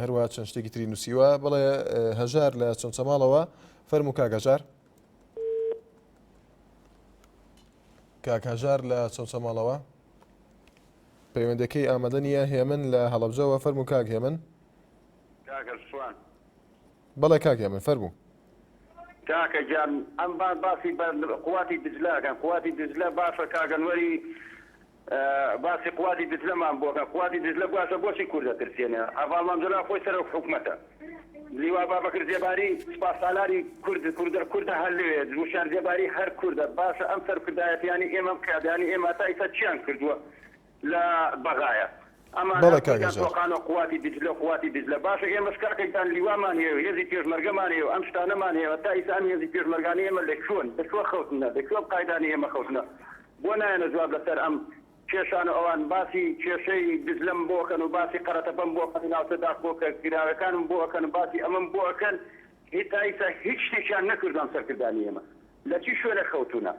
هەروە چەند شتێکی تری نووسیوە بڵێ هەژار لە چەمچەماڵەوە فەرموو کاک هەژار کاک هەژار لە چەمچەماڵەوە پەیوەندەکەی ئامادە نییە هێمن لە هەڵەبجەوە فەرموو کاک هێمن کاکە سوان بەڵێ کاک هێمن فەرموو کاکە جان ئەم باسی قواتی دجلاکەن قواتی دجلە باشە کاگەنوەری باسی قواتی دجلەمان بۆکە قواتی دجلە باشە بۆچی کوردە ترسێنە ئەڤالمەمجلا خۆی سەر حکوومەتە لیوا بابەکر جێباری سپاس سالاری کوردە هەر لێ وشان جێباری هەر کوردە باشە ئەم سەرکردایەتیانی ئێمە بکادیانی ئێمە تا ئیسا چیان کردووە لە بەغایە ئەمانۆقانە قواتی دجلە قواتی دجلە باشە ئێمە کاکەیتان لیوامان هەیە هێزی پێشمەرگەمان هەیە ئەم شتانەمان هەیە تا ئیسا ئەم هێزی پێشمەرگانی ئێمە لەکوێن دەکوێ خەوتنە دەکوێ قایدانی ئێمە خەوتنە بۆ نایەنە جواب لەسەر ئەم کێشانە ئەوان باسی کێشەی دجلەم بۆکەن و باسی قەرەتەبەم بۆکەن ناوچەداخ بۆکە گراوەکانم بۆکەن باسی ئەمەم بۆکەن تا ئیسا هیچ شتێکیان نەکردان سەرکردانی ئێمە لە چی شوێنە خەوتونە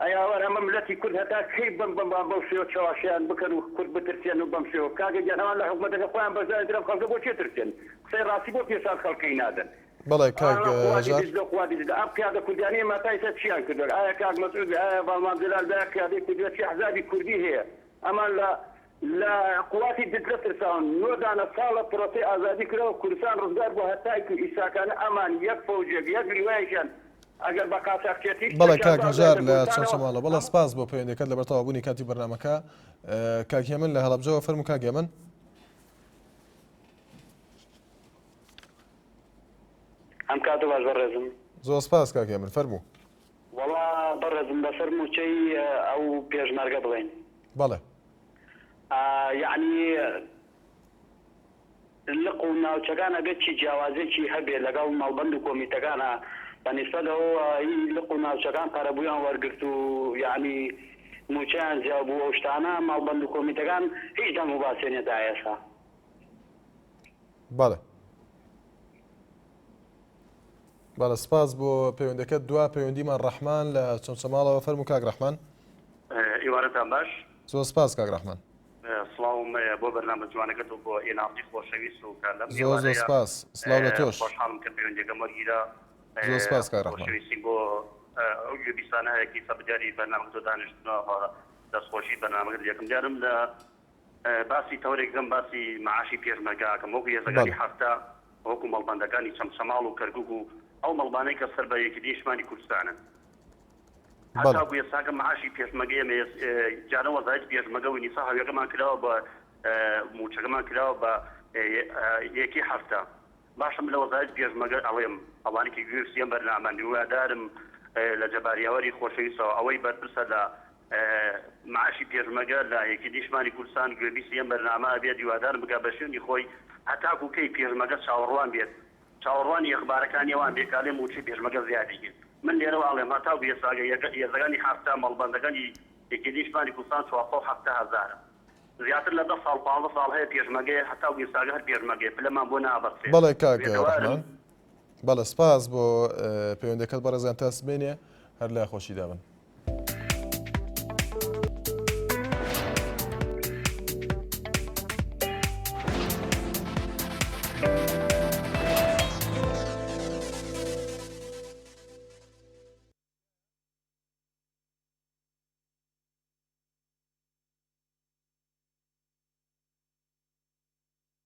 ئەیاوەر ئەمە ملەتی کورد هەتا کەی بم بەو شێوە چاواشیان بکەن و کورد بترسێن و بەم شێوە کاگە گیانەوان لە حکومەتەکە خۆیان بەزای درەم خەڵکە بۆ چێ ترسێن قسەی ڕاستی بۆ پێشان خەڵکەی نادەن بەڵێ کاک هەژار ئەم پیادە کوردیانی ماتایسە چیان کردوەر ئایا کاک مەسعود ئایا باڵمان جلال بە پیادەی کوردی چی حزابی کوردی هەیە ئەمان لە قواتی دگرە ترساون نۆدانە ساڵە پرۆسی ئازادی کراوە کوردستان ڕزگار بۆ هەتای و ئیساکانە ئەمان یەک فەوجێک یەک ریوایشان ئەگەر بە قاچاقچێتی بەڵێ کاک هەژار لە چەند شەماڵە بەڵێ سپاس بۆ پەیوەندیەکەت لەبەر تەواوبوونی کاتی بەرنامەکە کاک هێمن لە هەڵەبجەوە فەرموو کاک هێمن ئەم کاتە باش بەڕێزم زۆر سپاس کاک هێمن فەرموو وەڵا بەڕێزم بەسەر موچەی ئەو پێشمەرگە بڵێن بەڵێ یعنی لق و ناوچەکان ئەگەر چی جیاوازێکی هەبێ لەگەڵ ماڵبەند و کۆمیتەکانە بەنسبەتەوە لق و ناوچەکان پارەبوویان وەرگرت و یعنی موچەیان زیاد بوو ئەو شتانە ماڵبەند و کۆمیتەکان هیچ دەم و باسێنێتە ئێستا بەڵێ بەڵێ سپاس بۆ پەیوەندەکەت دوا پەیوەندیمان ڕەحمان لە چەند شەماڵەوە فەرموو کاک ڕەحمان ئیوارەتان باش زۆر سپاس کاک ڕەحمان سڵاوم بۆ بەرنامە جوانەکەت و بۆ ئێناڵی خۆشەویست و کار لەم زۆر سپاس سڵاو لە تۆش خۆشحاڵم کە پەیوەندیەکەم وەرگیرا زۆر سپاس کاک ڕەحمان خۆشەویستی بۆ ئەو گوێبیستانە هەیەکی سەبجاری بەرنامە تۆ دانیشتنەوە دەستخۆشی بەرنامەکەت یەکەم جارم لە باسی تەورێکم باسی معاشی پێشمەرگاکەم وەکو هێزەکانی هەفتە وەکو مەڵبەندەکانی چەمچەماڵ و کەرکووک و ئەو مەڵبانەی کە سەر بە یەکێتی نیشتمانی کوردستانن حتا بۆ ئێستاکە معاشی پێشمەرگەیەمە جارە وەزایەتی پێشمەرگە و نیسا هەویەکەمان کراوە بە موچەکەمان کراوە بە یەکی هەفتە باشم لە وەزایەتی پێشمەرگە ئەڵێم ئەوانێکی گوێرسیەم بەرنامە نیوادارم لە جەباریاوەری خۆشەویستەوە ئەوەی بەرپرسە لە معاشی پێشمەرگە لە یەکێتی نیشتمانی کوردستان گوێبیستیەم بەرنامە بێت هیوادارم بگا بە شوێنی خۆی هەتاکو کەی پێشمەرگە چاوەڕوان بێت چاوەڕوانی ئەخبارەکانی ئەوان بێکالێ موچەی پێشمەرگە زیادیگرت من لێرەوە ئاڵێم هەتا بێ ساگە هێزەکانی هەفتە مەڵبەندەکانی یەکێتی نیشتمانی کوردستان 470,000 زیاتر لە 10 ساڵ 15 ساڵ هەیە پێشمەرگەیە هەتا بێ ساگە هەر پێشمەرگەیە پلەمان بۆ نابەستێت بەڵێ کاک ڕەحمان بەڵێ سپاس بۆ پەیوەندەکەت بەڕێزان تاسبێنێ هەر لای خۆشی دابن